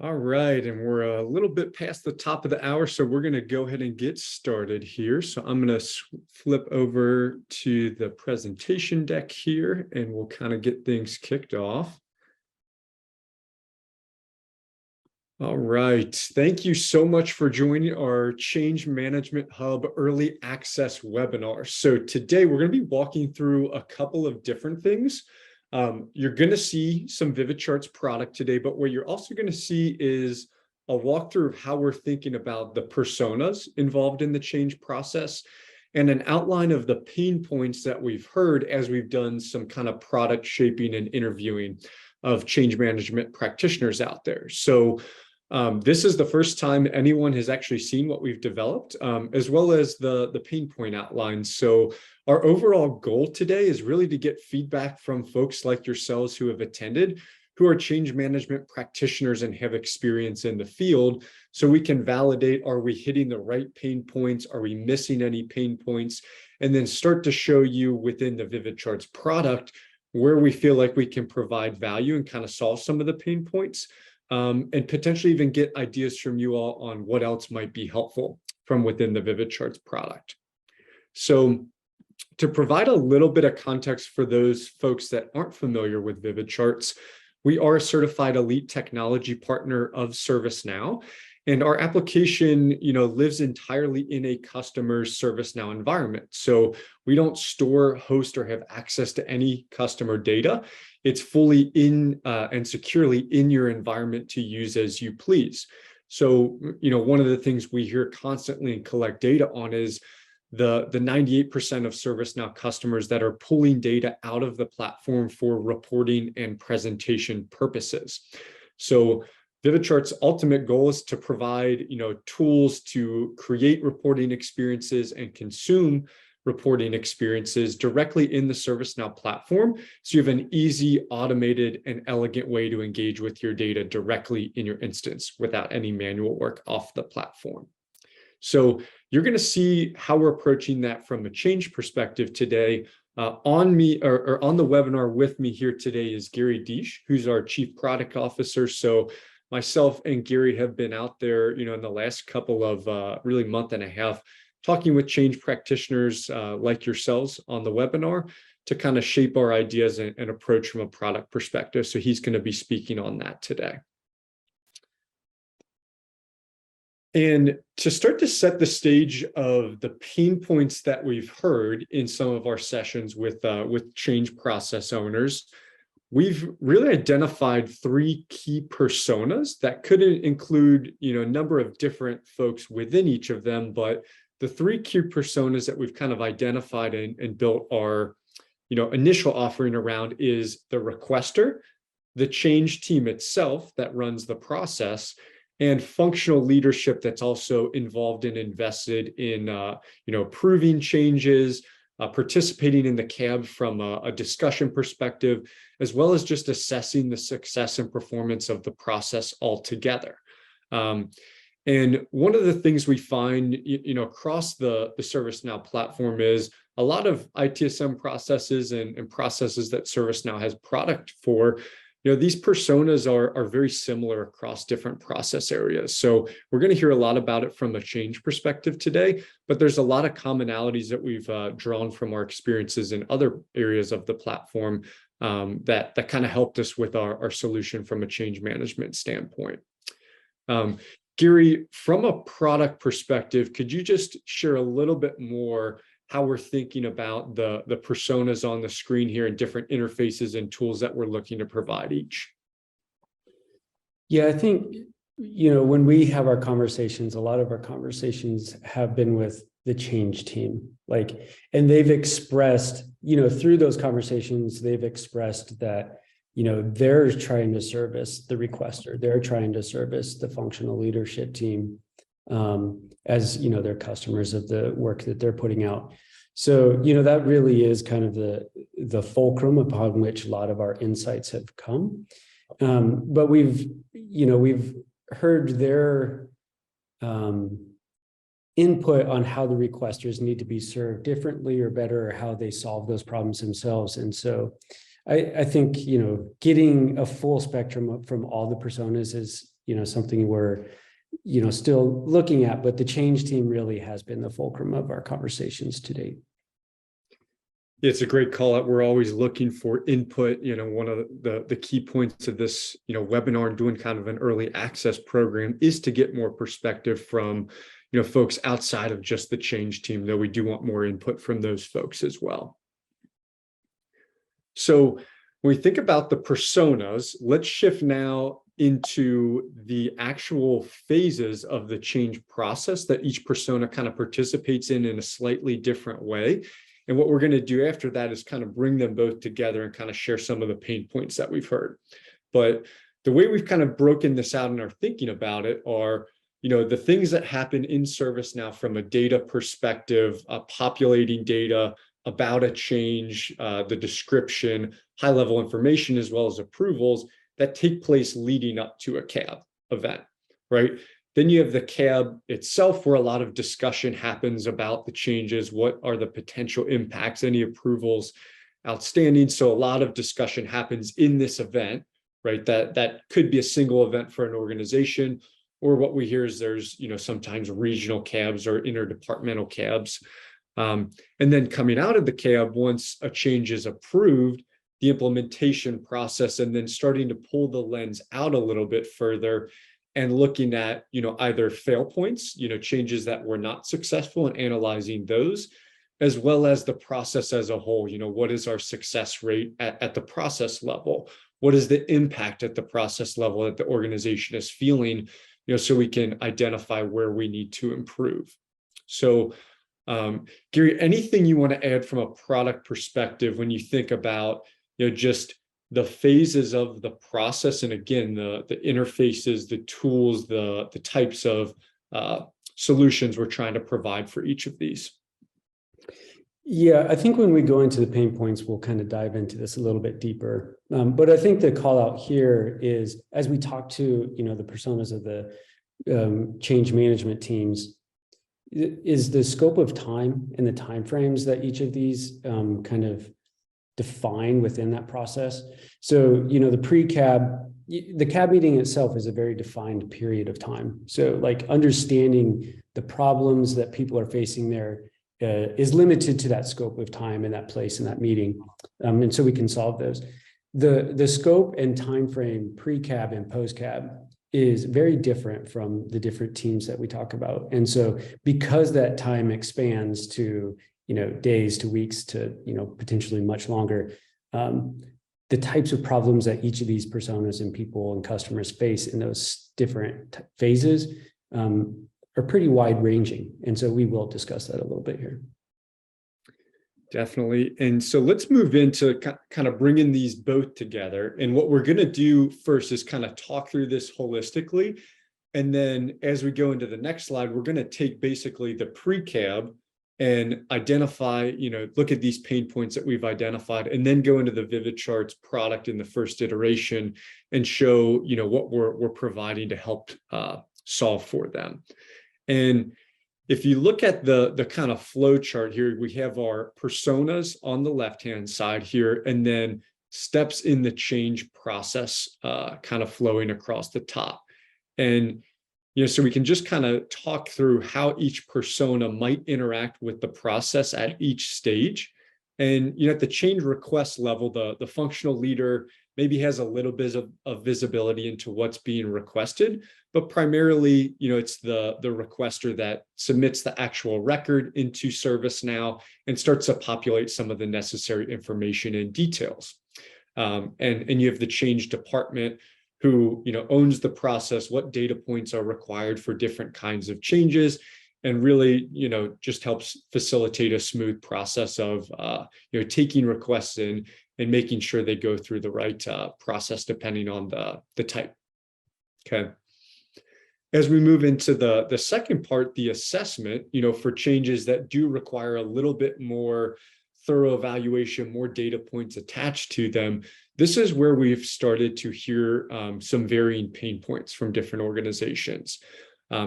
All right, and we're a little bit past the top of the hour, so we're going to go ahead and get started here. So I'm going to flip over to the presentation deck here, and we'll kind of get things kicked off. All right, thank you so much for joining our Change Management Hub Early Access webinar. So today we're going to be walking through a couple of different things. You're going to see some VividCharts product today, but what you're also going to see is a walkthrough of how we're thinking about the personas involved in the change process and an outline of the pain points that we've heard as we've done some kind of product shaping and interviewing of change management practitioners out there. So this is the first time anyone has actually seen what we've developed, as well as the pain point outlines. So our overall goal today is really to get feedback from folks like yourselves who have attended, who are change management practitioners and have experience in the field, so we can validate, are we hitting the right pain points? Are we missing any pain points? And then start to show you within the VividCharts product where we feel like we can provide value and kind of solve some of the pain points. And potentially even get ideas from you all on what else might be helpful from within the VividCharts product. So to provide a little bit of context for those folks that aren't familiar with VividCharts, we are a certified elite technology partner of ServiceNow, and our application, lives entirely in a customer's ServiceNow environment. So we don't store, host, or have access to any customer data. It's fully in and securely in your environment to use as you please. So, one of the things we hear constantly and collect data on is the 98% of ServiceNow customers that are pulling data out of the platform for reporting and presentation purposes. So VividCharts' ultimate goal is to provide, tools to create reporting experiences and consume reporting experiences directly in the ServiceNow platform. So you have an easy, automated, and elegant way to engage with your data directly in your instance without any manual work off the platform. So you're going to see how we're approaching that from a change perspective today. On the webinar with me here today is Gary Deesh, who's our Chief Product Officer. So myself and Gary have been out there, in the last couple of really month and a half, talking with change practitioners like yourselves on the webinar to kind of shape our ideas and approach from a product perspective. So he's going to be speaking on that today. And to start to set the stage of the pain points that we've heard in some of our sessions with change process owners, we've really identified three key personas that could include, a number of different folks within each of them, but the three key personas that we've kind of identified and built our, initial offering around is the requester, the change team itself that runs the process, and functional leadership that's also involved and invested in, approving changes, participating in the CAB from a discussion perspective, as well as just assessing the success and performance of the process altogether. And one of the things we find, across the ServiceNow platform is a lot of ITSM processes and processes that ServiceNow has product for. These personas are very similar across different process areas. So we're going to hear a lot about it from a change perspective today, but there's a lot of commonalities that we've drawn from our experiences in other areas of the platform that kind of helped us with our solution from a change management standpoint. Gary, from a product perspective, could you just share a little bit more how we're thinking about the personas on the screen here and different interfaces and tools that we're looking to provide each? Yeah, I think, when we have our conversations, a lot of our conversations have been with the change team, and they've expressed, through those conversations, they've expressed that, they're trying to service the requester, they're trying to service the functional leadership team, as they're customers of the work that they're putting out. So that really is kind of the fulcrum upon which a lot of our insights have come. But we've heard their input on how the requesters need to be served differently or better, or how they solve those problems themselves. And so I think getting a full spectrum from all the personas something we're, still looking at, but the change team really has been the fulcrum of our conversations to date. It's a great call out. We're always looking for input. One of the key points of this, webinar and doing kind of an early access program is to get more perspective from, folks outside of just the change team, though we do want more input from those folks as well. So when we think about the personas, let's shift now into the actual phases of the change process that each persona kind of participates in a slightly different way. And what we're going to do after that is kind of bring them both together and kind of share some of the pain points that we've heard. But the way we've kind of broken this out in our thinking about it are, the things that happen in ServiceNow from a data perspective, populating data about a change, the description, high-level information, as well as approvals that take place leading up to a CAB event, right? Then you have the CAB itself, where a lot of discussion happens about the changes. What are the potential impacts, any approvals outstanding? So a lot of discussion happens in this event, right? That could be a single event for an organization, or what we hear is there's, sometimes regional CABs or interdepartmental CABs. And then coming out of the CAB, once a change is approved, the implementation process, and then starting to pull the lens out a little bit further and looking at, either fail points, changes that were not successful and analyzing those, as well as the process as a whole. What is our success rate at the process level? What is the impact at the process level that the organization is feeling, so we can identify where we need to improve. So, Gary, anything you want to add from a product perspective when you think about, just the phases of the process, and again, the interfaces, the tools, the types of solutions we're trying to provide for each of these? Yeah, I think when we go into the pain points, we'll kind of dive into this a little bit deeper. But I think the call out here is, as we talk to, the personas of the change management teams, is the scope of time and the timeframes that each of these kind of define within that process. So, the pre-CAB, the CAB meeting itself is a very defined period of time. So like understanding the problems that people are facing there is limited to that scope of time and that place in that meeting. And so we can solve those. The scope and timeframe pre-CAB and post-CAB is very different from the different teams that we talk about. And so because that time expands to, days to weeks to, potentially much longer, the types of problems that each of these personas and people and customers face in those different phases are pretty wide ranging. And so we will discuss that a little bit here. Definitely. And so let's move into kind of bringing these both together. And what we're going to do first is kind of talk through this holistically. And then as we go into the next slide, we're going to take basically the pre-CAB and identify, look at these pain points that we've identified, and then go into the Vivid Charts product in the first iteration and show, what we're providing to help solve for them. And if you look at the kind of flow chart here, we have our personas on the left-hand side here, and then steps in the change process kind of flowing across the top. And, so we can just kind of talk through how each persona might interact with the process at each stage. And, at the change request level, the functional leader maybe has a little bit of visibility into what's being requested, but primarily, it's the requester that submits the actual record into ServiceNow and starts to populate some of the necessary information and details. And you have the change department who, owns the process, what data points are required for different kinds of changes, and really, just helps facilitate a smooth process of, taking requests in and making sure they go through the right process depending on the type. Okay. As we move into the second part, the assessment, for changes that do require a little bit more thorough evaluation, more data points attached to them, this is where we've started to hear some varying pain points from different organizations.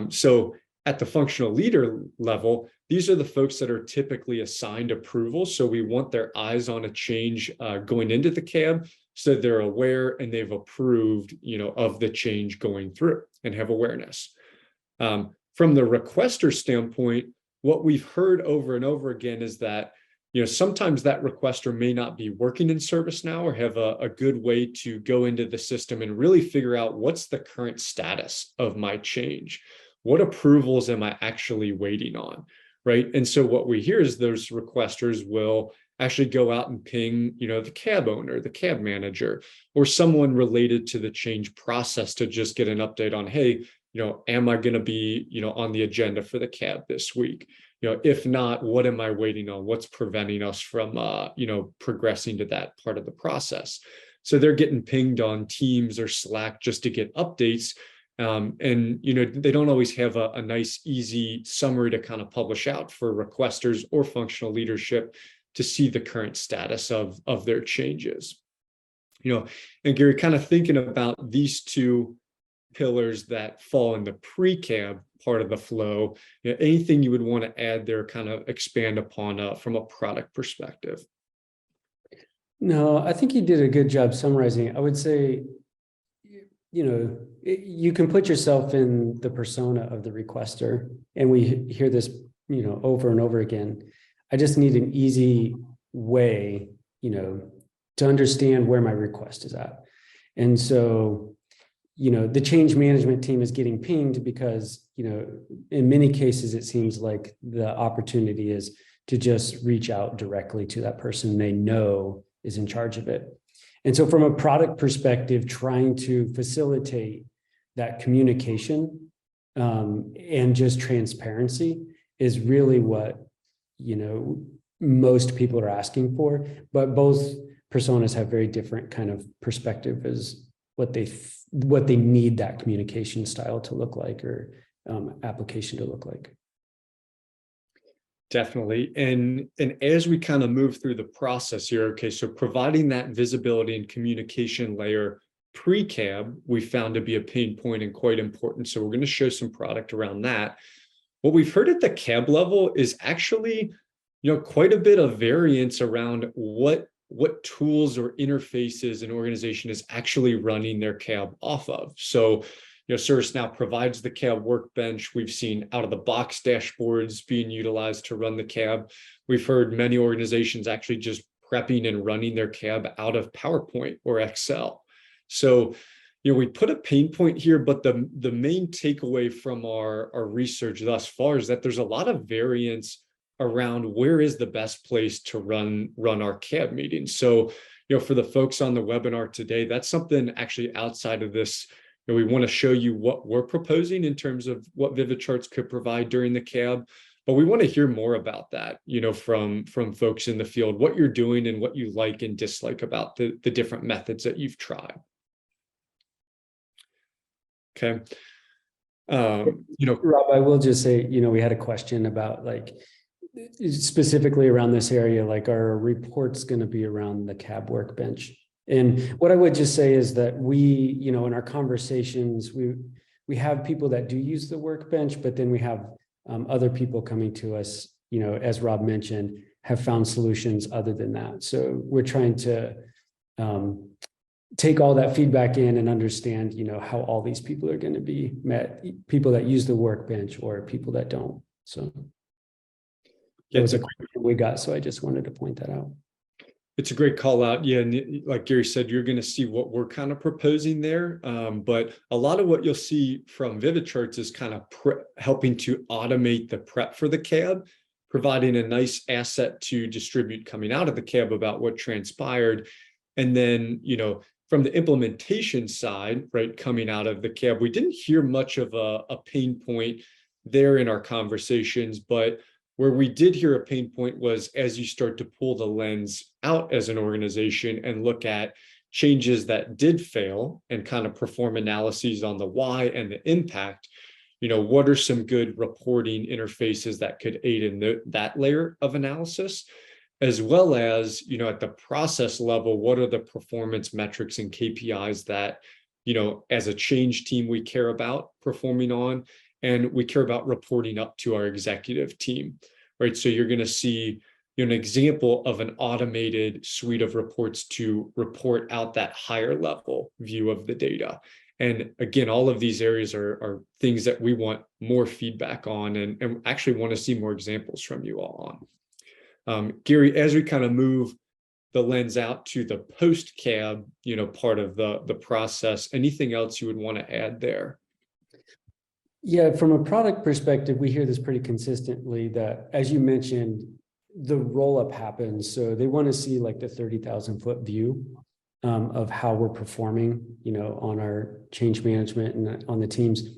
So at the functional leader level, these are the folks that are typically assigned approval. So we want their eyes on a change going into the CAB so they're aware and they've approved, of the change going through and have awareness. From the requester standpoint, what we've heard over and over again is that, sometimes that requester may not be working in ServiceNow or have a good way to go into the system and really figure out what's the current status of my change. What approvals am I actually waiting on, right? And so what we hear is those requesters will actually go out and ping, the cab owner, the cab manager, or someone related to the change process to just get an update on, hey, am I going to be, on the agenda for the cab this week? If not, what am I waiting on? What's preventing us from, progressing to that part of the process? So they're getting pinged on Teams or Slack just to get updates. And, they don't always have a nice, easy summary to kind of publish out for requesters or functional leadership to see the current status of their changes. And Gary, kind of thinking about these two pillars that fall in the pre-cab part of the flow, anything you would want to add there, kind of expand upon from a product perspective? No, I think you did a good job summarizing it. I would say, you can put yourself in the persona of the requester, and we hear this, over and over again. I just need an easy way, to understand where my request is at. And so, the change management team is getting pinged because, in many cases, it seems like the opportunity is to just reach out directly to that person they know is in charge of it. And so from a product perspective, trying to facilitate that communication and just transparency is really what, most people are asking for, but both personas have very different kind of perspective as what they need that communication style to look like, or application to look like. Definitely. And as we kind of move through the process here, okay, so providing that visibility and communication layer pre-cab, we found to be a pain point and quite important. So we're going to show some product around that. What we've heard at the cab level is actually, quite a bit of variance around what tools or interfaces an organization is actually running their cab off of. So, ServiceNow provides the cab workbench. We've seen out-of-the-box dashboards being utilized to run the cab. We've heard many organizations actually just prepping and running their cab out of PowerPoint or Excel. So, we put a pain point here, but the main takeaway from our research thus far is that there's a lot of variance around where is the best place to run our cab meetings. So, for the folks on the webinar today, that's something actually outside of this. We want to show you what we're proposing in terms of what Vivid Charts could provide during the cab, but we want to hear more about that, from folks in the field, what you're doing and what you like and dislike about the different methods that you've tried. Okay. Rob, I will just say, we had a question about specifically around this area, like our reports going to be around the cab workbench. And what I would just say is that we, in our conversations, we have people that do use the workbench, but then we have other people coming to us, as Rob mentioned, have found solutions other than that. So we're trying to take all that feedback in and understand, how all these people are going to be met, people that use the workbench or people that don't. So that was a question we got. So I just wanted to point that out. It's a great call out. Yeah. And like Gary said, you're going to see what we're kind of proposing there. But a lot of what you'll see from Vivid Charts is kind of helping to automate the prep for the cab, providing a nice asset to distribute coming out of the cab about what transpired. And then, from the implementation side, right, coming out of the cab, we didn't hear much of a pain point there in our conversations, but where we did hear a pain point was as you start to pull the lens out as an organization and look at changes that did fail and kind of perform analyses on the why and the impact, what are some good reporting interfaces that could aid in that layer of analysis, as well as, at the process level, what are the performance metrics and KPIs that, as a change team, we care about performing on, and we care about reporting up to our executive team, right? So you're going to see, an example of an automated suite of reports to report out that higher level view of the data. And again, all of these areas are things that we want more feedback on and actually want to see more examples from you all on. Gary, as we kind of move the lens out to the post-cab, part of the process, anything else you would want to add there? Yeah, from a product perspective, we hear this pretty consistently that, as you mentioned, the roll-up happens. So they want to see like the 30,000-foot view of how we're performing, on our change management and on the teams.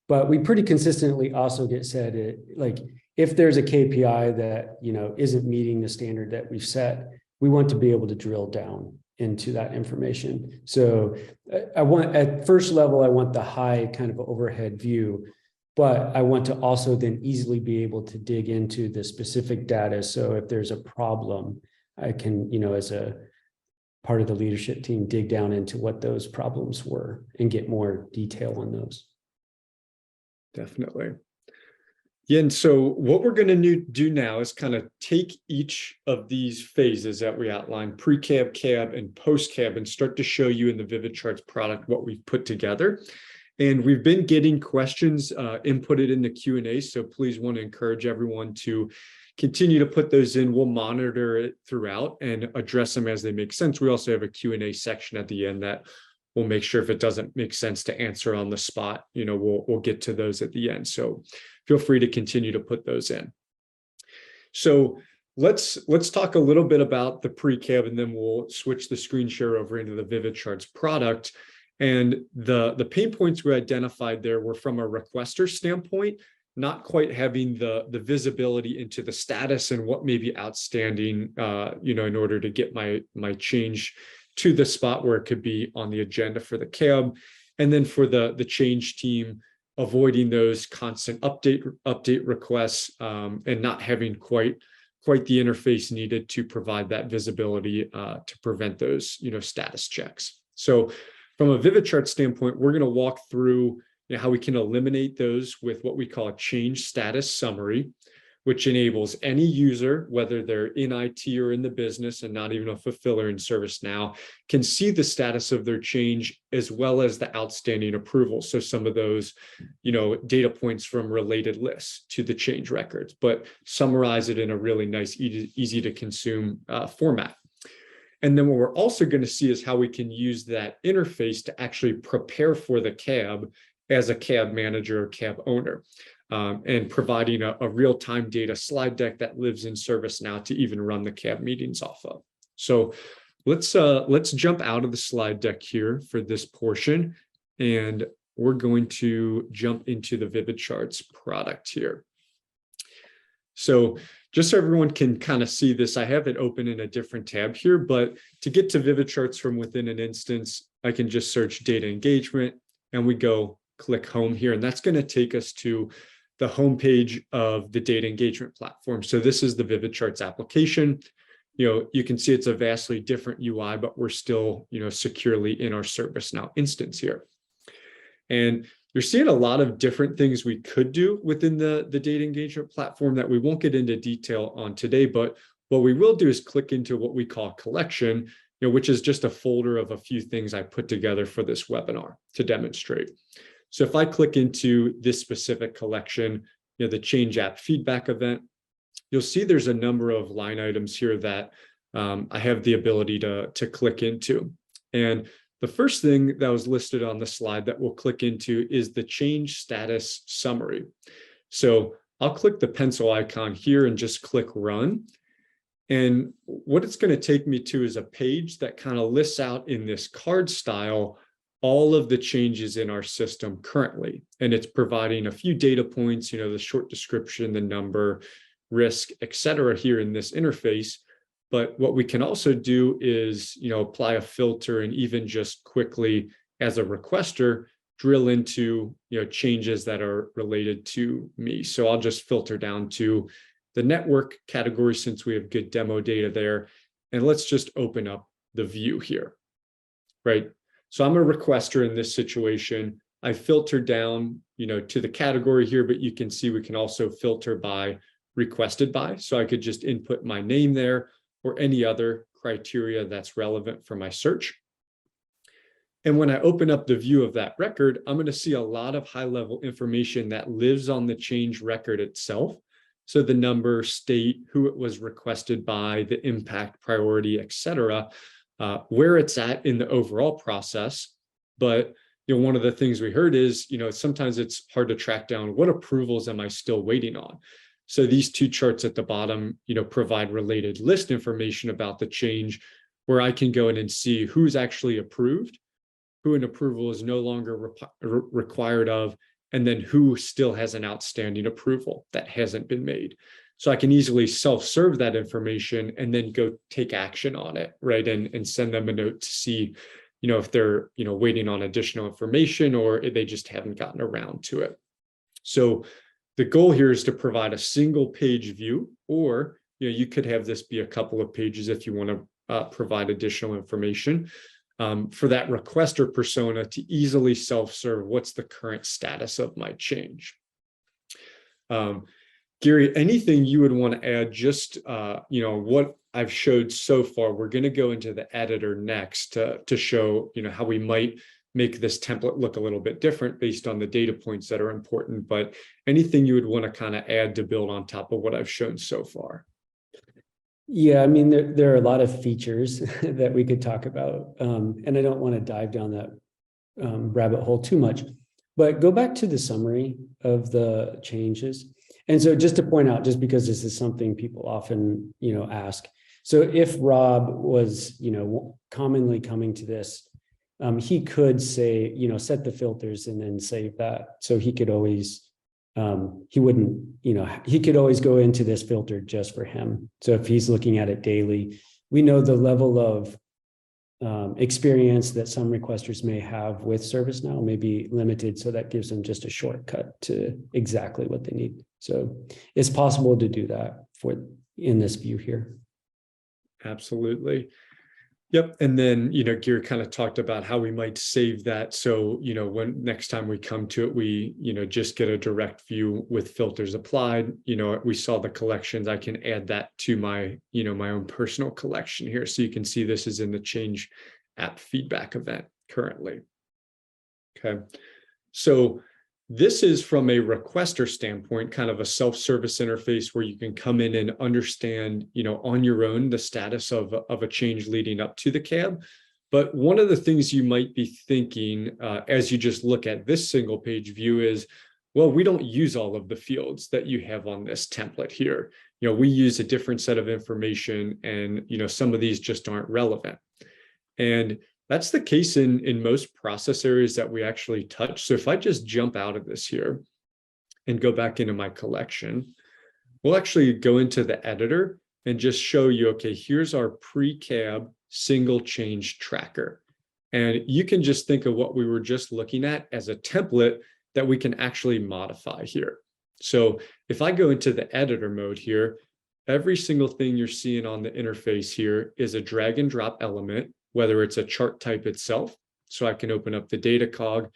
But we pretty consistently also get said, like, if there's a KPI that, isn't meeting the standard that we've set, we want to be able to drill down into that information. So I want, at first level, I want the high kind of overhead view, but I want to also then easily be able to dig into the specific data. So if there's a problem, I can, as a part of the leadership team, dig down into what those problems were and get more detail on those. Definitely. Yeah, and so what we're going to do now is kind of take each of these phases that we outlined, pre-cab, cab, and post-cab, and start to show you in the VividCharts product what we've put together. And we've been getting questions inputted in the Q&A, so please want to encourage everyone to continue to put those in. We'll monitor it throughout and address them as they make sense. We also have a Q&A section at the end that we'll make sure if it doesn't make sense to answer on the spot, we'll get to those at the end. So feel free to continue to put those in. So let's talk a little bit about the pre-cab, and then we'll switch the screen share over into the VividCharts product. And the pain points we identified there were from a requester standpoint, not quite having the visibility into the status and what may be outstanding, in order to get my change to the spot where it could be on the agenda for the cab. And then for the change team, avoiding those constant update requests, and not having quite the interface needed to provide that visibility to prevent those status checks. So from a VividChart standpoint, we're going to walk through how we can eliminate those with what we call a change status summary, which enables any user, whether they're in IT or in the business and not even a fulfiller in ServiceNow, can see the status of their change as well as the outstanding approvals. So some of those, data points from related lists to the change records, but summarize it in a really nice, easy to consume format. And then what we're also going to see is how we can use that interface to actually prepare for the cab as a cab manager or cab owner. And providing a real-time data slide deck that lives in ServiceNow to even run the cab meetings off of. So let's jump out of the slide deck here for this portion, and we're going to jump into the VividCharts product here. So just so everyone can kind of see this, I have it open in a different tab here, but to get to VividCharts from within an instance, I can just search data engagement, and we go click home here, and that's going to take us to the homepage of the data engagement platform. So this is the VividCharts application. You can see it's a vastly different UI, but we're still, securely in our ServiceNow instance here. And you're seeing a lot of different things we could do within the data engagement platform that we won't get into detail on today, but what we will do is click into what we call collection, which is just a folder of a few things I put together for this webinar to demonstrate. So if I click into this specific collection, the change app feedback event, you'll see there's a number of line items here that I have the ability to click into. And the first thing that was listed on the slide that we'll click into is the change status summary. So I'll click the pencil icon here and just click run. And what it's going to take me to is a page that kind of lists out in this card style all of the changes in our system currently. And it's providing a few data points, the short description, the number, risk, et cetera, here in this interface. But what we can also do is, apply a filter and even just quickly as a requester, drill into, changes that are related to me. So I'll just filter down to the network category since we have good demo data there. And let's just open up the view here, right? So I'm a requester in this situation. I filter down, to the category here, but you can see we can also filter by requested by. So I could just input my name there or any other criteria that's relevant for my search. And when I open up the view of that record, I'm going to see a lot of high-level information that lives on the change record itself. So the number, state, who it was requested by, the impact, priority, et cetera, where it's at in the overall process. But one of the things we heard is, sometimes it's hard to track down what approvals am I still waiting on. So these two charts at the bottom, provide related list information about the change, where I can go in and see who's actually approved, who an approval is no longer required of, and then who still has an outstanding approval that hasn't been made. So I can easily self-serve that information and then go take action on it, right? And send them a note to see, if they're, waiting on additional information or if they just haven't gotten around to it. So the goal here is to provide a single page view, or, you could have this be a couple of pages if you want to provide additional information. For that requester persona to easily self-serve what's the current status of my change. Gary, anything you would want to add, just what I've showed so far? We're going to go into the editor next to show how we might make this template look a little bit different based on the data points that are important, but anything you would want to kind of add to build on top of what I've shown so far? Yeah, I mean, there are a lot of features that we could talk about, and I don't want to dive down that rabbit hole too much, but go back to the summary of the changes. And so just to point out, just because this is something people often, ask. So if Rob was, commonly coming to this, he could say, set the filters and then save that. So he could always he wouldn't, he could always go into this filter just for him. So if he's looking at it daily, we know the level of experience that some requesters may have with ServiceNow may be limited. So that gives them just a shortcut to exactly what they need. So it's possible to do that in this view here. Absolutely. Yep. And then, Gary kind of talked about how we might save that. So, when next time we come to it, we, just get a direct view with filters applied. We saw the collections. I can add that to my, my own personal collection here. So you can see this is in the Change app feedback event currently. Okay. So this is from a requester standpoint, kind of a self-service interface where you can come in and understand, on your own, the status of a change leading up to the CAB. But one of the things you might be thinking as you just look at this single page view is, well, we don't use all of the fields that you have on this template here. We use a different set of information and, some of these just aren't relevant. And that's the case in most process areas that we actually touch. So if I just jump out of this here and go back into my collection, we'll actually go into the editor and just show you, okay, here's our pre-CAB single change tracker. And you can just think of what we were just looking at as a template that we can actually modify here. So if I go into the editor mode here, every single thing you're seeing on the interface here is a drag and drop element, whether it's a chart type itself. So I can open up the data cog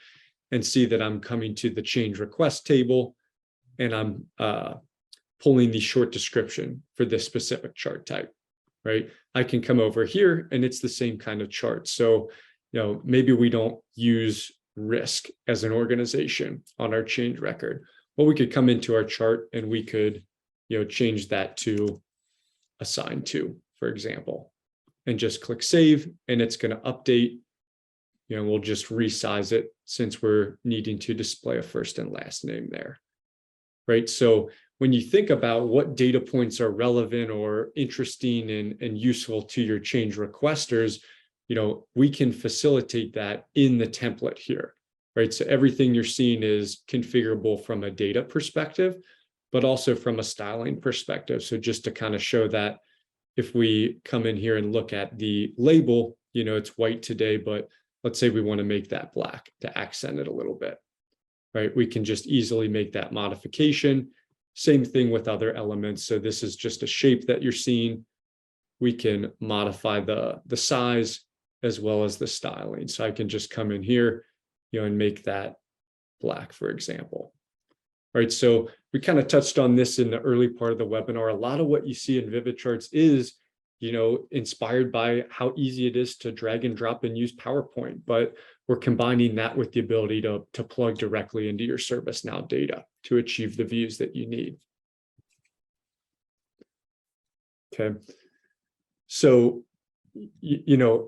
and see that I'm coming to the change request table and I'm pulling the short description for this specific chart type, right? I can come over here and it's the same kind of chart. So, maybe we don't use risk as an organization on our change record. Well, we could come into our chart and we could, change that to assign to, for example. And just click save and it's going to update. We'll just resize it since we're needing to display a first and last name there, right? So when you think about what data points are relevant or interesting and useful to your change requesters, we can facilitate that in the template here, right? So everything you're seeing is configurable from a data perspective, but also from a styling perspective. So just to kind of show that, if we come in here and look at the label, it's white today, but let's say we want to make that black to accent it a little bit, right? We can just easily make that modification. Same thing with other elements. So this is just a shape that you're seeing. We can modify the size as well as the styling. So I can just come in here, and make that black, for example. right? So we kind of touched on this in the early part of the webinar. A lot of what you see in Vivid Charts is, inspired by how easy it is to drag and drop and use PowerPoint, but we're combining that with the ability to plug directly into your ServiceNow data to achieve the views that you need. Okay. So,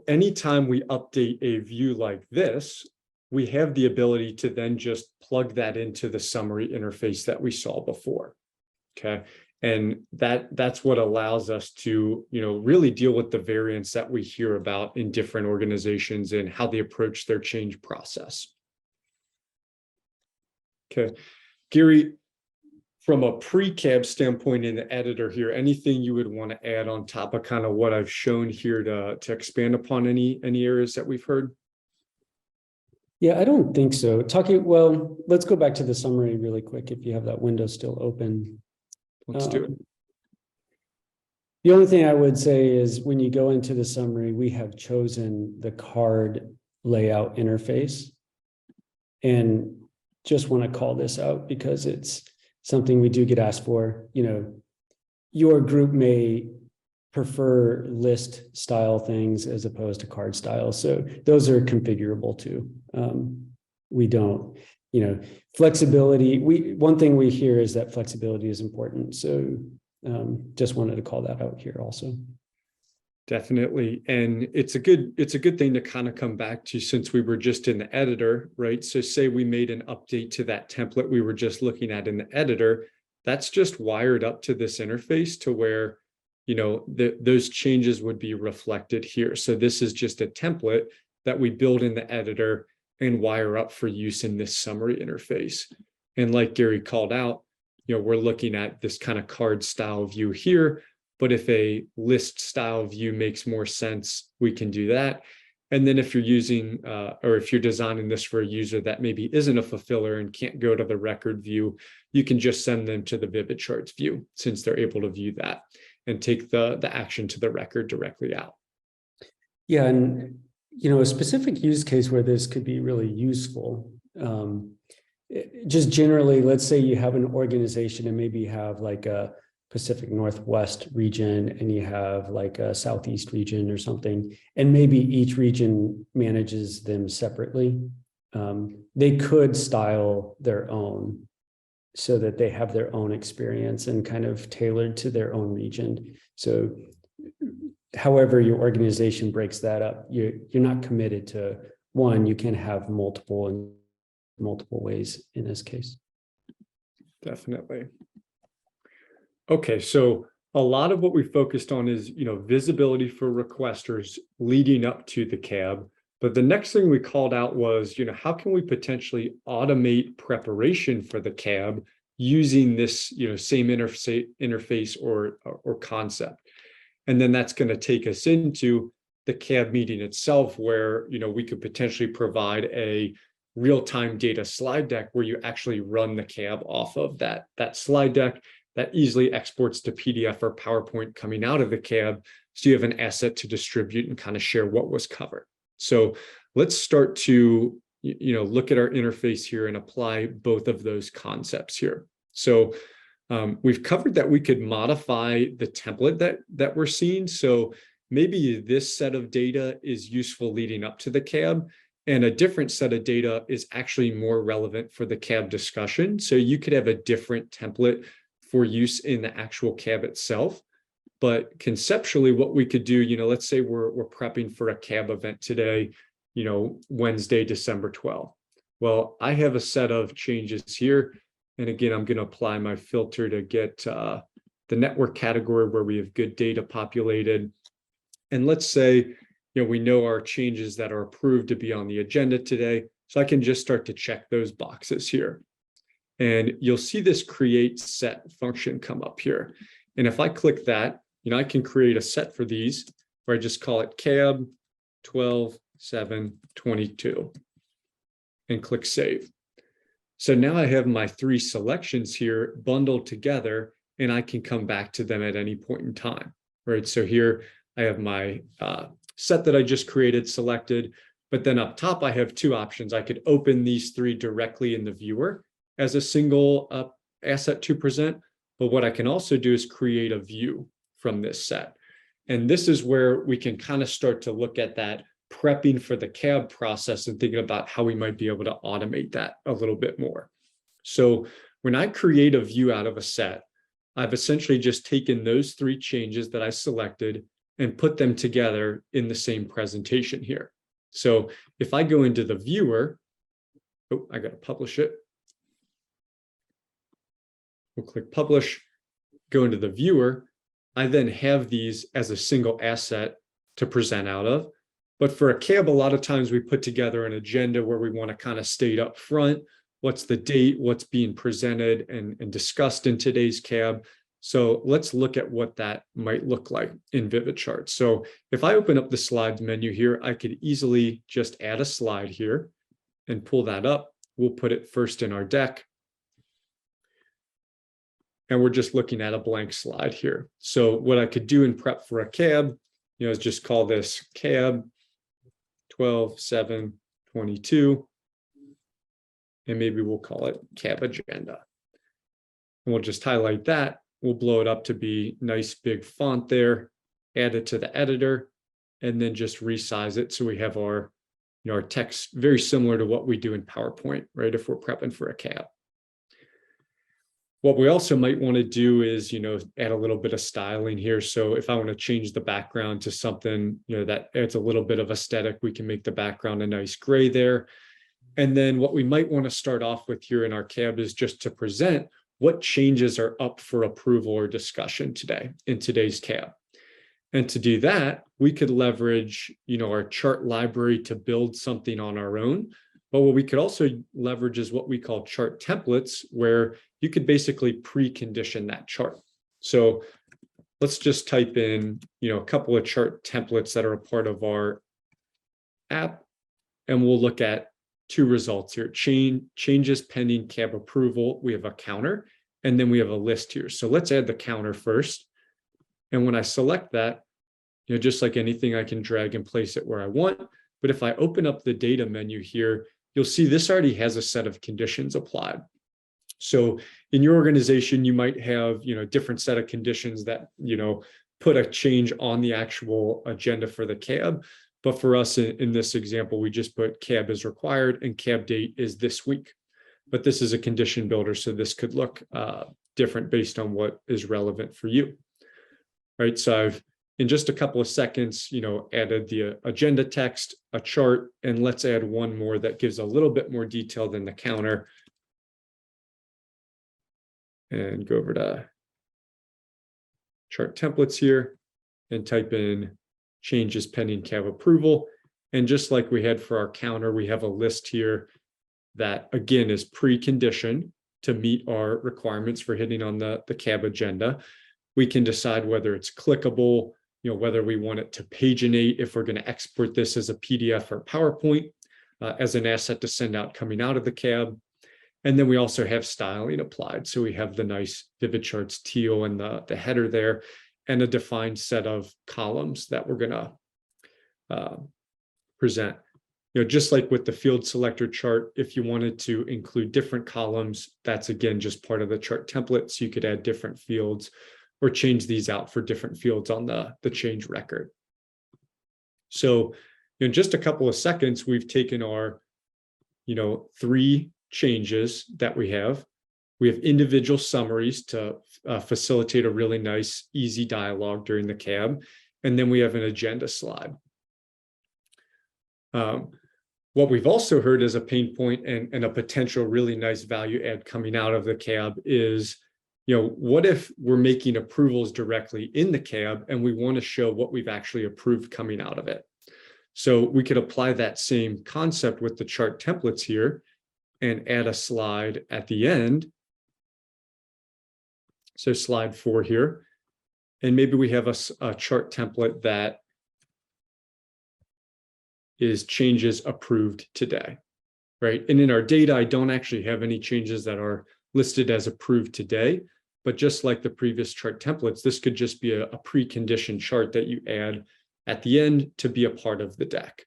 anytime we update a view like this, we have the ability to then just plug that into the summary interface that we saw before. Okay. And that's what allows us to, really deal with the variance that we hear about in different organizations and how they approach their change process. Okay. Gary, from a Precab standpoint in the editor here, anything you would want to add on top of kind of what I've shown here to expand upon any areas that we've heard? Yeah, I don't think so. Well, let's go back to the summary really quick if you have that window still open. Let's do it. The only thing I would say is when you go into the summary, we have chosen the card layout interface. And just want to call this out because it's something we do get asked for. Your group may prefer list style things as opposed to card style. So those are configurable too. We don't, flexibility. One thing we hear is that flexibility is important. So just wanted to call that out here also. Definitely. And it's a good thing to kind of come back to since we were just in the editor, right? So say we made an update to that template we were just looking at in the editor, that's just wired up to this interface to where, those changes would be reflected here. So this is just a template that we build in the editor and wire up for use in this summary interface. And like Gary called out, we're looking at this kind of card style view here, but if a list style view makes more sense, we can do that. And then if you're using, or if you're designing this for a user that maybe isn't a fulfiller and can't go to the record view, you can just send them to the Vivid Charts view since they're able to view that and take the action to the record directly out. Yeah, and a specific use case where this could be really useful. Just generally, let's say you have an organization and maybe you have like a Pacific Northwest region and you have like a Southeast region or something, and maybe each region manages them separately. They could style their own so that they have their own experience and kind of tailored to their own region. So however your organization breaks that up, you're not committed to one. You can have multiple ways in this case. Definitely. Okay, so a lot of what we focused on is, visibility for requesters leading up to the cab. But the next thing we called out was, how can we potentially automate preparation for the cab using this, same interface or concept? And then that's going to take us into the cab meeting itself, where, we could potentially provide a real-time data slide deck where you actually run the cab off of that slide deck that easily exports to PDF or PowerPoint coming out of the cab. So you have an asset to distribute and kind of share what was covered. So let's start to, look at our interface here and apply both of those concepts here. So we've covered that we could modify the template that we're seeing. So maybe this set of data is useful leading up to the cab, and a different set of data is actually more relevant for the cab discussion. So you could have a different template for use in the actual cab itself. But conceptually, what we could do, let's say we're prepping for a cab event today, Wednesday, December 12th. Well, I have a set of changes here. And again, I'm going to apply my filter to get the network category where we have good data populated. And let's say, we know our changes that are approved to be on the agenda today. So I can just start to check those boxes here. And you'll see this create set function come up here. And if I click that, I can create a set for these where I just call it cab 12/7/22 and click save. So now I have my 3 selections here bundled together, and I can come back to them at any point in time, right? So here I have my set that I just created selected, but then up top I have 2 options. I could open these 3 directly in the viewer, as a single asset to present, but what I can also do is create a view from this set. And this is where we can kind of start to look at that prepping for the cab process and thinking about how we might be able to automate that a little bit more. So when I create a view out of a set, I've essentially just taken those 3 changes that I selected and put them together in the same presentation here. So if I go into the viewer, oh, I got to publish it. We'll click publish, go into the viewer. I then have these as a single asset to present out of. But for a cab, a lot of times we put together an agenda where we want to kind of state up front, what's the date, what's being presented and discussed in today's cab. So let's look at what that might look like in VividChart. So if I open up the slides menu here, I could easily just add a slide here and pull that up. We'll put it first in our deck. And we're just looking at a blank slide here. So what I could do in prep for a cab, is just call this cab 12/7/22. And maybe we'll call it cab agenda. And we'll just highlight that. We'll blow it up to be nice big font there, add it to the editor, and then just resize it so we have our, our text very similar to what we do in PowerPoint, right? If we're prepping for a cab. What we also might want to do is, add a little bit of styling here. So if I want to change the background to something, that adds a little bit of aesthetic, we can make the background a nice gray there. And then what we might want to start off with here in our cab is just to present what changes are up for approval or discussion today in today's cab. And to do that, we could leverage, our chart library to build something on our own. But what we could also leverage is what we call chart templates, where you could basically precondition that chart. So let's just type in, a couple of chart templates that are a part of our app, and we'll look at 2 results here. Changes pending cab approval. We have a counter, and then we have a list here. So let's add the counter first. And when I select that, just like anything, I can drag and place it where I want. But if I open up the data menu here, you'll see this already has a set of conditions applied. So in your organization, you might have, different set of conditions that, put a change on the actual agenda for the cab. But for us in this example, we just put cab is required and cab date is this week. But this is a condition builder, so this could look different based on what is relevant for you. Right, so I've, in just a couple of seconds, added the agenda text, a chart, and let's add one more that gives a little bit more detail than the counter. And go over to chart templates here and type in changes pending cab approval. And just like we had for our counter, we have a list here that again is preconditioned to meet our requirements for hitting on the cab agenda. We can decide whether it's clickable, whether we want it to paginate, if we're going to export this as a PDF or PowerPoint as an asset to send out coming out of the cab. And then we also have styling applied. So we have the nice VividChart's teal and the header there, and a defined set of columns that we're going to present. Just like with the field selector chart, if you wanted to include different columns, that's again just part of the chart template. So you could add different fields or change these out for different fields on the change record. So in just a couple of seconds, we've taken our 3 changes that we have. We have individual summaries to facilitate a really nice, easy dialogue during the cab. And then we have an agenda slide. What we've also heard as a pain point and a potential really nice value add coming out of the cab is, what if we're making approvals directly in the cab and we want to show what we've actually approved coming out of it? So we could apply that same concept with the chart templates here and add a slide at the end. So slide 4 here. And maybe we have a chart template that is changes approved today, right? And in our data, I don't actually have any changes that are listed as approved today, but just like the previous chart templates, this could just be a preconditioned chart that you add at the end to be a part of the deck,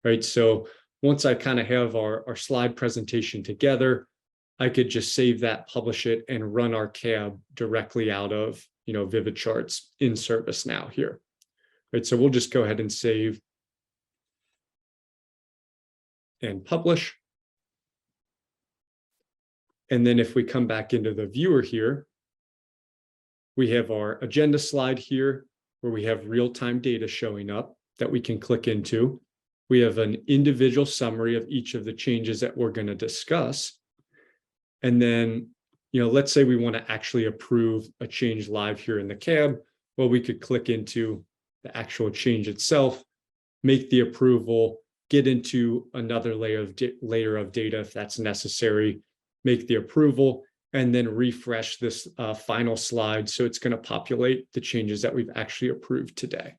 right? So once I kind of have our slide presentation together, I could just save that, publish it, and run our cab directly out of, Vivid Charts in ServiceNow here. Right, so we'll just go ahead and save and publish. And then if we come back into the viewer here, we have our agenda slide here where we have real-time data showing up that we can click into. We have an individual summary of each of the changes that we're going to discuss. And then, let's say we want to actually approve a change live here in the cab. Well, we could click into the actual change itself, make the approval, get into another layer of data if that's necessary, make the approval, and then refresh this final slide. So it's going to populate the changes that we've actually approved today.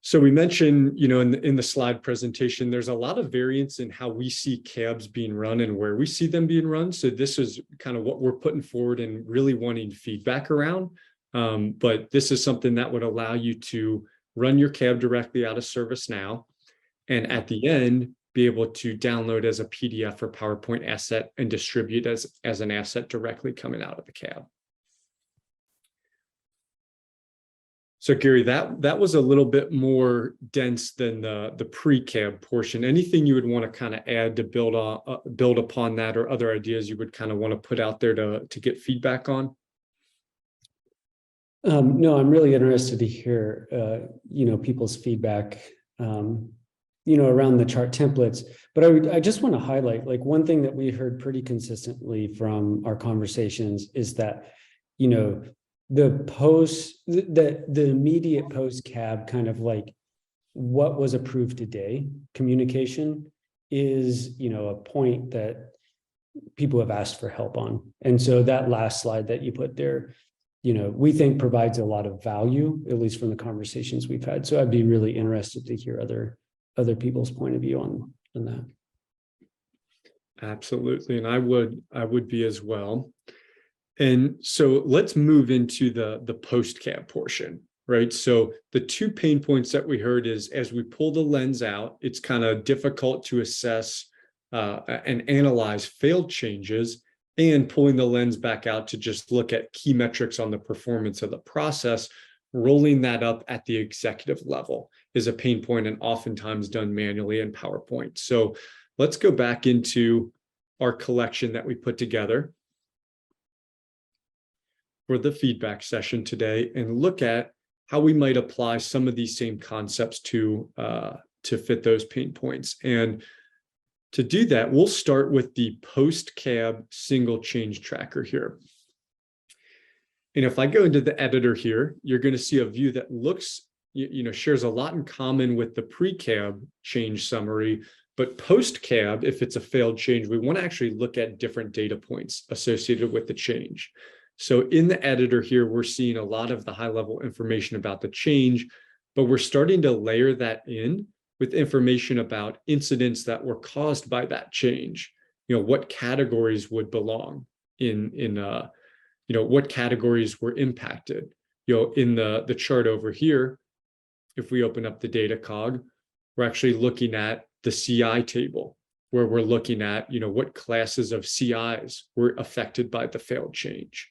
So we mentioned, in the slide presentation, there's a lot of variance in how we see cabs being run and where we see them being run. So this is kind of what we're putting forward and really wanting feedback around. But this is something that would allow you to run your cab directly out of ServiceNow, and at the end, be able to download as a PDF or PowerPoint asset and distribute as an asset directly coming out of the cab. So Gary, that was a little bit more dense than the pre-cab portion. Anything you would want to kind of add to build upon that, or other ideas you would kind of want to put out there to get feedback on? No, I'm really interested to hear, people's feedback, around the chart templates. But I just want to highlight, like, one thing that we heard pretty consistently from our conversations is that, the immediate post cab, kind of like what was approved today, communication is, a point that people have asked for help on. And so that last slide that you put there, we think provides a lot of value, at least from the conversations we've had. So I'd be really interested to hear other people's point of view on that. Absolutely. And I would be as well. And so let's move into the post cab portion, right? So the two pain points that we heard is, as we pull the lens out, it's kind of difficult to assess and analyze failed changes, and pulling the lens back out to just look at key metrics on the performance of the process. Rolling that up at the executive level is a pain point, and oftentimes done manually in PowerPoint. So let's go back into our collection that we put together for the feedback session today and look at how we might apply some of these same concepts to fit those pain points. And to do that, we'll start with the post-cab single change tracker here. And if I go into the editor here, you're going to see a view that looks, shares a lot in common with the pre-cab change summary. But post-cab, if it's a failed change, we want to actually look at different data points associated with the change. So in the editor here, we're seeing a lot of the high-level information about the change, but we're starting to layer that in with information about incidents that were caused by that change. What categories would belong in what categories were impacted. In the chart over here, if we open up the data cog, we're actually looking at the CI table, where we're looking at, what classes of CIs were affected by the failed change,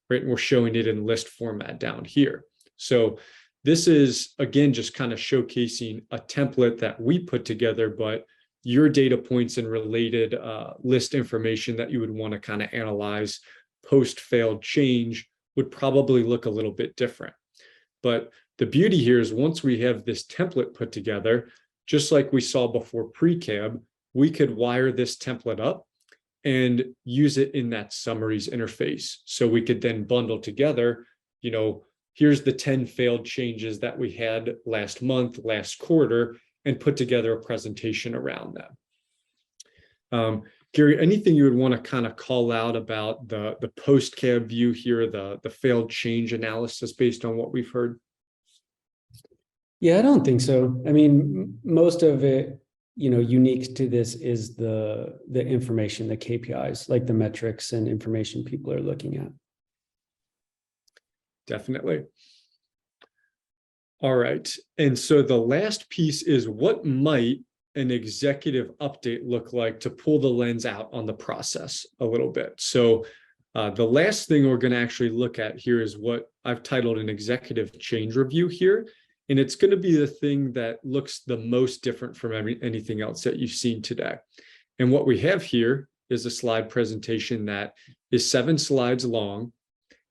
right? And we're showing it in list format down here. So this is, again, just kind of showcasing a template that we put together, but your data points and related list information that you would want to kind of analyze post-failed change would probably look a little bit different. But the beauty here is, once we have this template put together, just like we saw before pre-cab, we could wire this template up and use it in that summaries interface. So we could then bundle together, here's the 10 failed changes that we had last month, last quarter, and put together a presentation around them. Gary, anything you would want to kind of call out about the post-cab view here, the failed change analysis based on what we've heard? Yeah, I don't think so. I mean, most of it, unique to this is the information, the KPIs, like the metrics and information people are looking at. Definitely. All right. And so the last piece is, what might an executive update look like to pull the lens out on the process a little bit? So the last thing we're going to actually look at here is what I've titled an executive change review here. And it's going to be the thing that looks the most different from anything else that you've seen today. And what we have here is a slide presentation that is 7 slides long.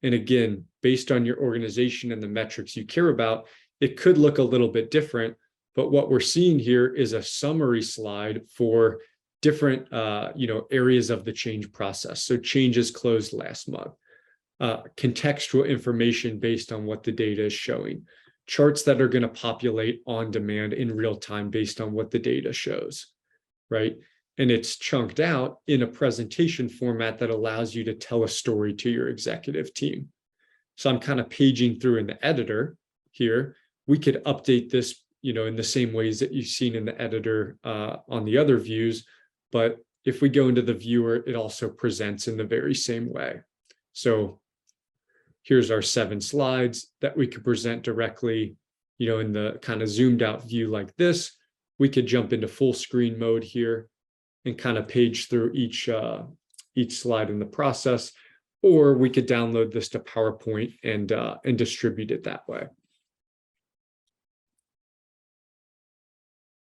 And again, based on your organization and the metrics you care about, it could look a little bit different. But what we're seeing here is a summary slide for different areas of the change process. So changes closed last month, contextual information based on what the data is showing, charts that are going to populate on demand in real time based on what the data shows, right? And it's chunked out in a presentation format that allows you to tell a story to your executive team. So I'm kind of paging through in the editor here. We could update this, in the same ways that you've seen in the editor on the other views. But if we go into the viewer, it also presents in the very same way. So here's our 7 slides that we could present directly, in the kind of zoomed out view like this. We could jump into full screen mode here and kind of page through each slide in the process, or we could download this to PowerPoint and distribute it that way.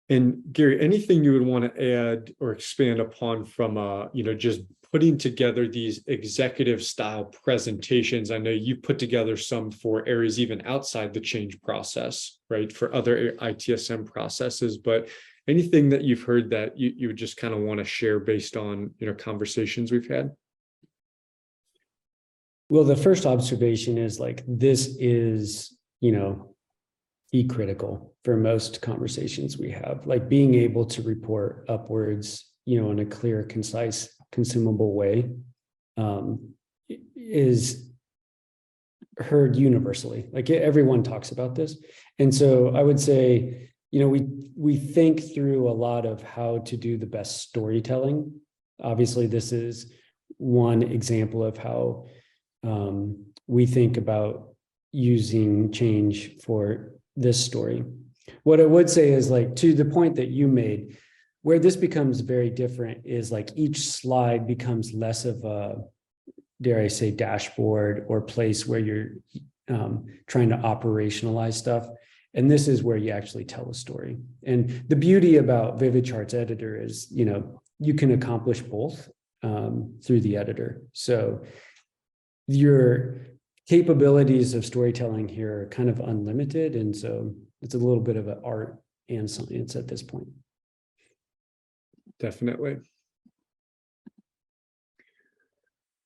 And Gary, anything you would want to add or expand upon from just putting together these executive style presentations? I know you put together some for areas even outside the change process, right? For other ITSM processes, but anything that you've heard that you would just kind of want to share based on, conversations we've had? Well, the first observation is this is, critical for most conversations we have, being able to report upwards, in a clear, concise, consumable way, is heard universally. Everyone talks about this. And so I would say, we think through a lot of how to do the best storytelling. Obviously, this is one example of how we think about using change for this story. What I would say is to the point that you made, where this becomes very different is each slide becomes less of a, dare I say, dashboard or place where you're trying to operationalize stuff. And this is where you actually tell a story. And the beauty about Vivid Charts Editor is, you can accomplish both through the editor. So your capabilities of storytelling here are kind of unlimited. And so it's a little bit of an art and science at this point. Definitely.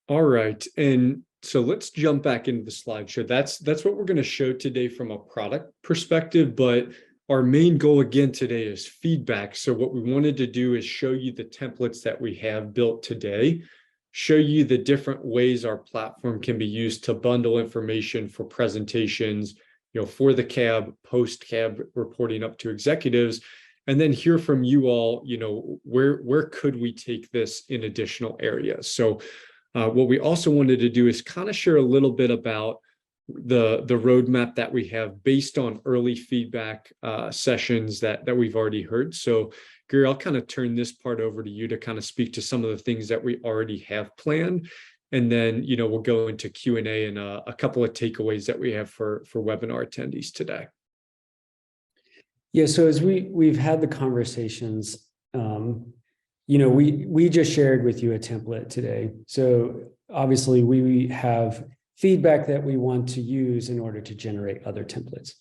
All right. And so let's jump back into the slideshow. That's what we're going to show today from a product perspective, but our main goal again today is feedback. So what we wanted to do is show you the templates that we have built today, show you the different ways our platform can be used to bundle information for presentations, for the cab, post-cab reporting up to executives, and then hear from you all, where could we take this in additional areas. So what we also wanted to do is kind of share a little bit about the roadmap that we have based on early feedback sessions that we've already heard. So Gary, I'll kind of turn this part over to you to kind of speak to some of the things that we already have planned. And then, we'll go into Q&A and a couple of takeaways that we have for webinar attendees today. Yeah, so as we've had the conversations, we just shared with you a template today. So obviously we have feedback that we want to use in order to generate other templates.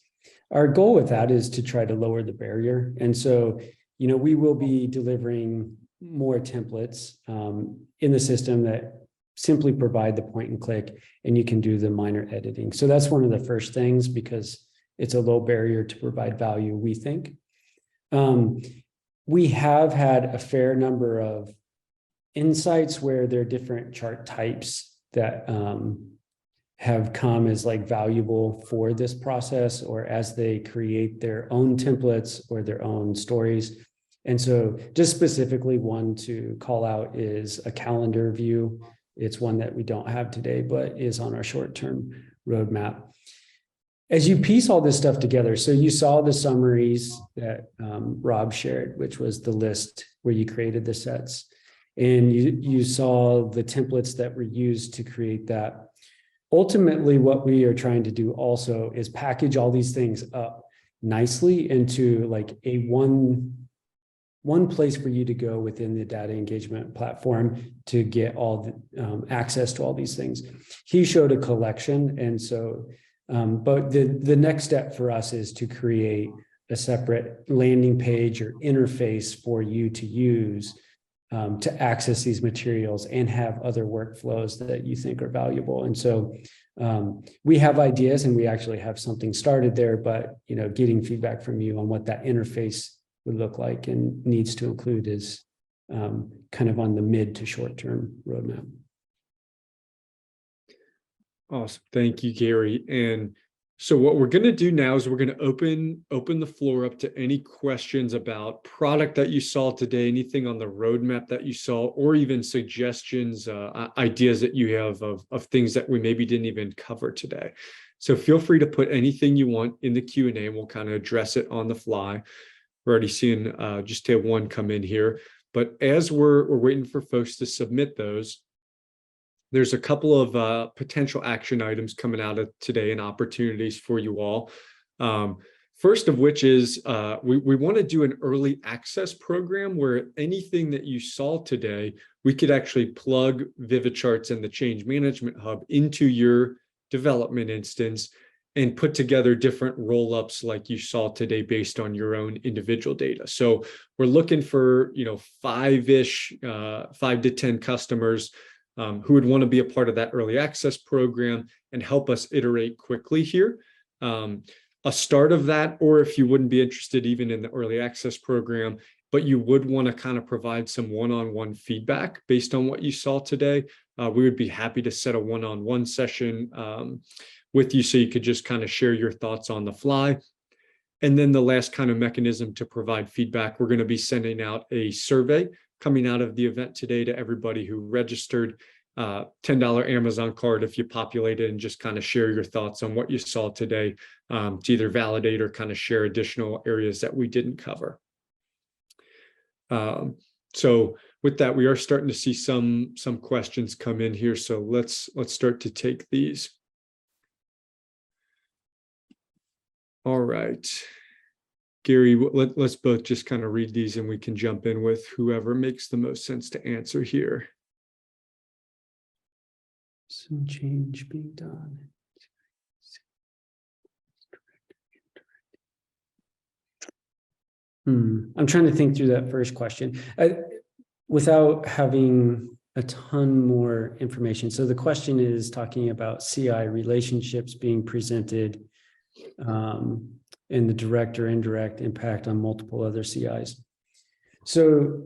Our goal with that is to try to lower the barrier. And so, we will be delivering more templates in the system that simply provide the point and click, and you can do the minor editing. So that's one of the first things, because it's a low barrier to provide value, we think. We have had a fair number of insights where there are different chart types that have come as valuable for this process, or as they create their own templates or their own stories. And so just specifically one to call out is a calendar view. It's one that we don't have today, but is on our short-term roadmap. as you piece all this stuff together, so you saw the summaries that Rob shared, which was the list where you created the sets, and you saw the templates that were used to create that. Ultimately, what we are trying to do also is package all these things up nicely into like a one place for you to go within the data engagement platform to get all the access to all these things. He showed a collection, and so but the next step for us is to create a separate landing page or interface for you to use to access these materials and have other workflows that you think are valuable. And so we have ideas, and we actually have something started there, but getting feedback from you on what that interface would look like and needs to include is kind of on the mid to short term roadmap. Awesome. Thank you, Gary. And so what we're going to do now is we're going to open the floor up to any questions about product that you saw today, anything on the roadmap that you saw, or even suggestions, ideas that you have of things that we maybe didn't even cover today. So feel free to put anything you want in the Q&A, and we'll kind of address it on the fly. We're already seeing just have one come in here. But as we're waiting for folks to submit those, there's a couple of potential action items coming out of today and opportunities for you all. First of which is we want to do an early access program where anything that you saw today, we could actually plug VividCharts and the Change Management Hub into your development instance and put together different roll-ups like you saw today based on your own individual data. So we're looking for 5 to 10 customers who would want to be a part of that early access program and help us iterate quickly here. A start of that, or if you wouldn't be interested even in the early access program, but you would want to kind of provide some one-on-one feedback based on what you saw today, we would be happy to set a one-on-one session with you so you could just kind of share your thoughts on the fly. And then the last kind of mechanism to provide feedback, we're going to be sending out a survey coming out of the event today to everybody who registered. $10 Amazon card if you populate it and just kind of share your thoughts on what you saw today to either validate or kind of share additional areas that we didn't cover. So with that, we are starting to see some questions come in here. So let's start to take these. All right. Gary, let's both just kind of read these and we can jump in with whoever makes the most sense to answer here. Some change being done. I'm trying to think through that first question without having a ton more information. So the question is talking about CI relationships being presented and the direct or indirect impact on multiple other CIs. So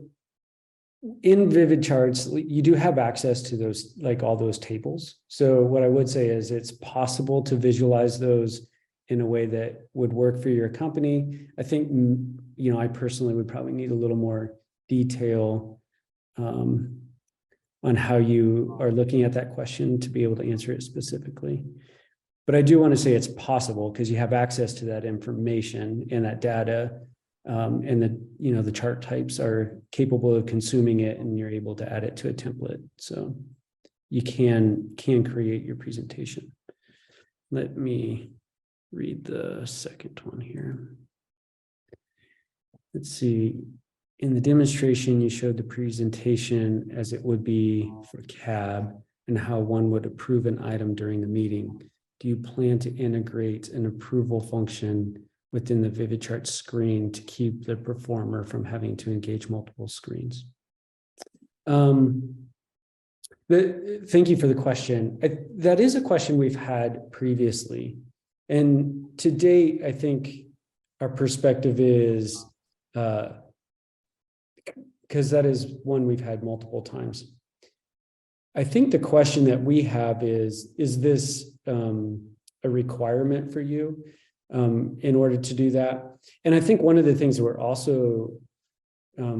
in VividCharts, you do have access to those, like all those tables. So what I would say is it's possible to visualize those in a way that would work for your company. I think, I personally would probably need a little more detail on how you are looking at that question to be able to answer it specifically. But I do want to say it's possible because you have access to that information and that data. And the chart types are capable of consuming it, and you're able to add it to a template. So you can create your presentation. Let me read the second one here. Let's see. In the demonstration, you showed the presentation as it would be for CAB and how one would approve an item during the meeting. Do you plan to integrate an approval function within the VividChart screen to keep the performer from having to engage multiple screens? Thank you for the question. That is a question we've had previously. And to date, I think our perspective is, because that is one we've had multiple times. I think the question that we have is this a requirement for you? In order to do that. And I think one of the things that we're also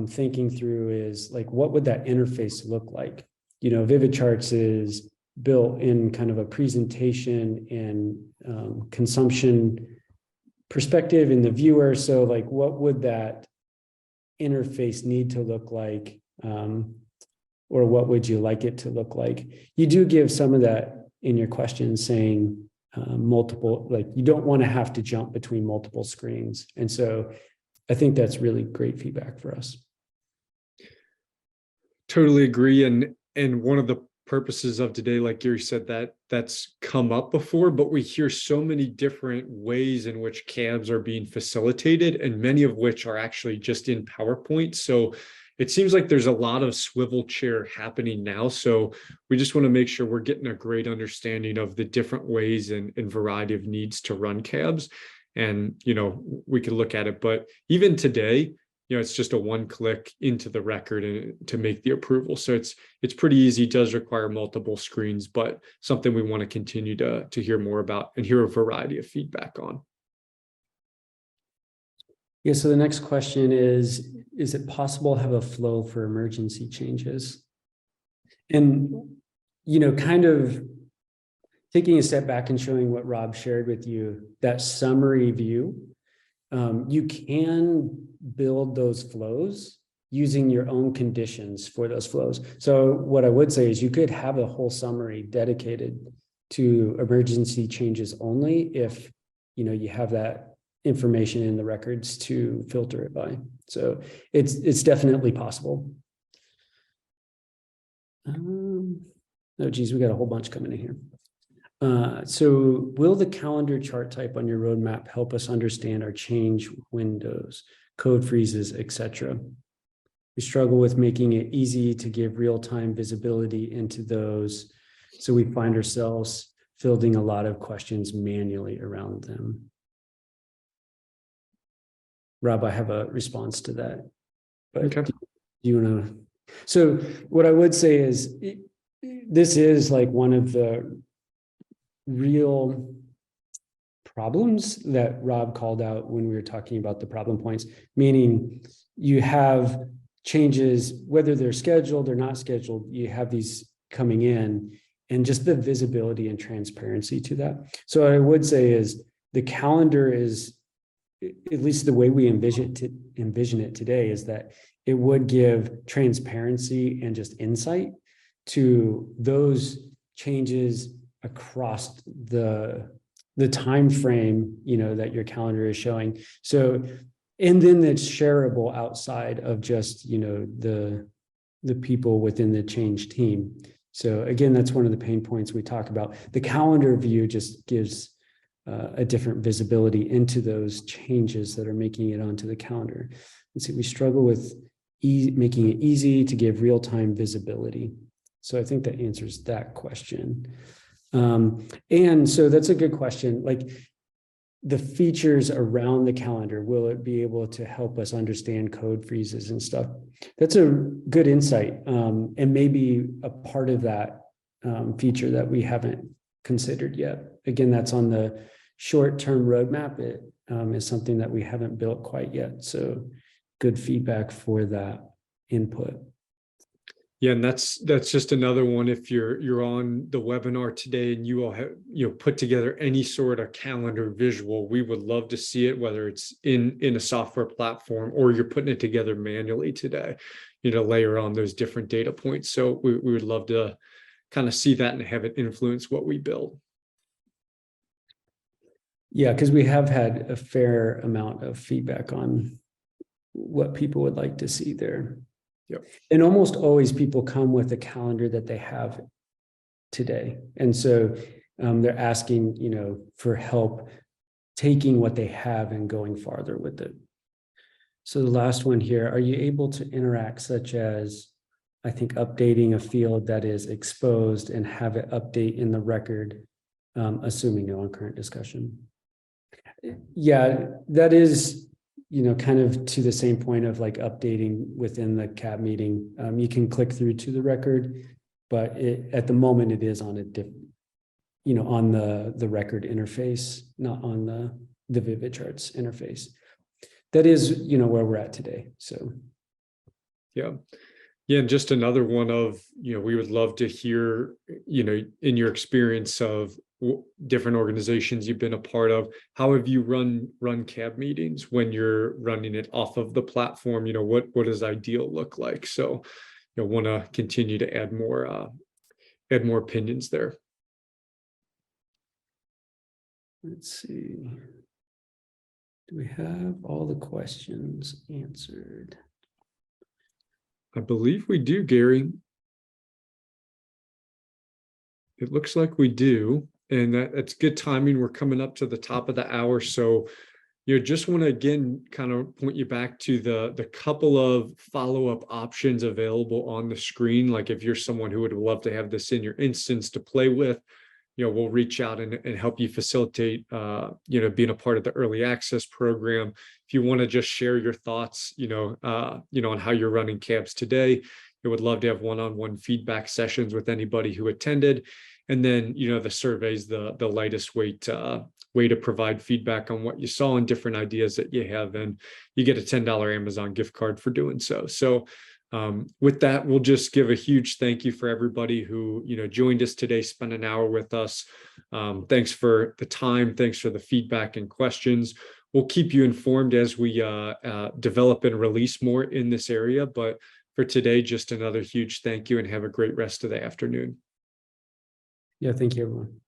thinking through is like, what would that interface look like? VividCharts is built in kind of a presentation and consumption perspective in the viewer. So like, what would that interface need to look like? Or what would you like it to look like? You do give some of that in your question, saying multiple, like you don't want to have to jump between multiple screens. And so I think that's really great feedback for us. Totally agree. And one of the purposes of today, like Gary said, that's come up before, but we hear so many different ways in which cabs are being facilitated, and many of which are actually just in PowerPoint. So it seems like there's a lot of swivel chair happening now. So we just want to make sure we're getting a great understanding of the different ways and variety of needs to run cabs. And, we could look at it, but even today, it's just a one click into the record and to make the approval. So it's pretty easy. It does require multiple screens, but something we want to continue to hear more about and hear a variety of feedback on. Yeah, so the next question is it possible to have a flow for emergency changes? And, kind of taking a step back and showing what Rob shared with you, that summary view, you can build those flows using your own conditions for those flows. So what I would say is you could have a whole summary dedicated to emergency changes only if, you have that information in the records to filter it by. So it's definitely possible. Oh geez, we got a whole bunch coming in here. So will the calendar chart type on your roadmap help us understand our change windows, code freezes, etc.? We struggle with making it easy to give real-time visibility into those, so we find ourselves fielding a lot of questions manually around them. Rob, I have a response to that. But Okay. do you want to? So what I would say is this is like one of the real problems that Rob called out when we were talking about the problem points, meaning you have changes, whether they're scheduled or not scheduled, you have these coming in, and just the visibility and transparency to that. So what I would say is the calendar is, at least the way we envision it today, is that it would give transparency and just insight to those changes across the time frame, that your calendar is showing. So, and then it's shareable outside of just, the people within the change team. So again, that's one of the pain points we talk about. The calendar view just gives a different visibility into those changes that are making it onto the calendar. And so we struggle with making it easy to give real-time visibility. So I think that answers that question. And so that's a good question. Like the features around the calendar, will it be able to help us understand code freezes and stuff? That's a good insight, and maybe a part of that feature that we haven't considered yet. Again, that's on the short-term roadmap. It is something that we haven't built quite yet. So good feedback for that input. Yeah, and that's just another one. If you're on the webinar today and you all have put together any sort of calendar visual, we would love to see it, whether it's in a software platform or you're putting it together manually today, layer on those different data points. So we would love to kind of see that and have it influence what we build. Yeah, because we have had a fair amount of feedback on what people would like to see there. Yep. And almost always people come with a calendar that they have today. And so they're asking, for help taking what they have and going farther with it. So the last one here, are you able to interact, such as, I think, updating a field that is exposed and have it update in the record, assuming no current discussion? Yeah, that is, kind of to the same point of like updating within the CAB meeting. You can click through to the record, but at the moment it is on a different, on the record interface, not on the Vivid Charts interface. That is, where we're at today. So, yeah. Yeah, and just another one of, we would love to hear, in your experience of different organizations you've been a part of, how have you run CAB meetings when you're running it off of the platform? What does ideal look like? So, want to continue to add more opinions there. Let's see. Do we have all the questions answered? I believe we do, Gary. It looks like we do, and that's good timing. We're coming up to the top of the hour, so just want to again kind of point you back to the couple of follow-up options available on the screen. Like if you're someone who would love to have this in your instance to play with, we'll reach out and help you facilitate, being a part of the early access program. If you want to just share your thoughts, on how you're running CABs today, I would love to have one-on-one feedback sessions with anybody who attended. And then, the survey's the lightest way to provide feedback on what you saw and different ideas that you have. And you get a $10 Amazon gift card for doing so. So with that, we'll just give a huge thank you for everybody who, joined us today, spent an hour with us. Thanks for the time. Thanks for the feedback and questions. We'll keep you informed as we develop and release more in this area. But for today, just another huge thank you and have a great rest of the afternoon. Yeah, thank you, everyone.